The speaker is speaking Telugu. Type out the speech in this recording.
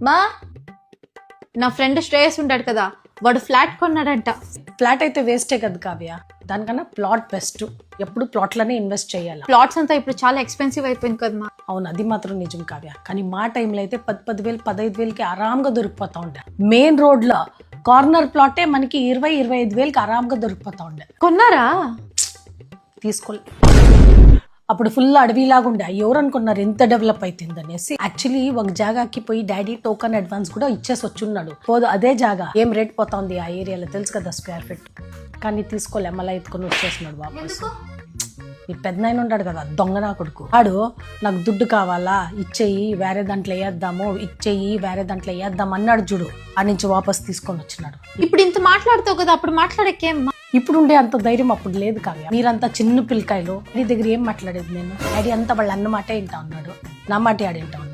మా నా ఫ్రెండ్ శ్రేయస్ ఉంటాడు కదా, వాడు ఫ్లాట్ కొన్నాడంట. ఫ్లాట్ అయితే వేస్టే కదా కావ్య, దానికన్నా ప్లాట్ బెస్ట్. ఎప్పుడు ప్లాట్లనే ఇన్వెస్ట్ చేయాలి. ప్లాట్స్ అంతా ఇప్పుడు చాలా ఎక్స్పెన్సివ్ అయిపోయింది కదా మా. అవును, అది మాత్రం నిజం కావ్య. కానీ మా టైంలో అయితే 10,000 15,000కి ఆరాంగా దొరికిపోతా ఉండే. మెయిన్ రోడ్లో కార్నర్ ప్లాటే మనకి 20,000-25,000కి ఆరాంగా దొరికిపోతా ఉండే. కొన్నారా? తీసుకోలే. అప్పుడు ఫుల్ అడవిలాగా ఉండే. ఎవరు అనుకున్నారు ఎంత డెవలప్ అవుతుంది అనేసి. యాక్చువల్లీ ఒక జాగాకి పోయి డాడీ టోకన్ అడ్వాన్స్ కూడా ఇచ్చేసి వచ్చున్నాడు. పోదు అదే జాగా ఏం రేట్ పోతా ఉంది ఆ ఏరియాలో తెలుసు కదా, స్క్వేర్ ఫీట్. కానీ తీసుకోలే, మళ్ళీ ఎత్తుకొని వచ్చేసినాడు వాపస్. ఈ పెద్దనాయన ఉన్నాడు కదా, దొంగనా కొడుకు. వాడు నాకు దుడ్డు కావాలా, ఇచ్చేయి వేరే దాంట్లో వేద్దాము, ఇచ్చేయి వేరే దాంట్లో వేద్దాం అన్నాడు చూడు. ఆ నుంచి వాపస్ తీసుకొని వచ్చినాడు. ఇప్పుడు ఇంత మాట్లాడుతావు కదా, అప్పుడు మాట్లాడకేం? ఇప్పుడు ఉండే అంత ధైర్యం అప్పుడు లేదు కావ్య. మీరంతా చిన్న పిల్లకాయలు. నీ దగ్గర ఏం మాట్లాడేది నేను? డాడీ అంతా వాళ్ళ అన్న మాటే వింటా ఉన్నాడు, నా మాటే ఆడింటా ఉన్నాడు.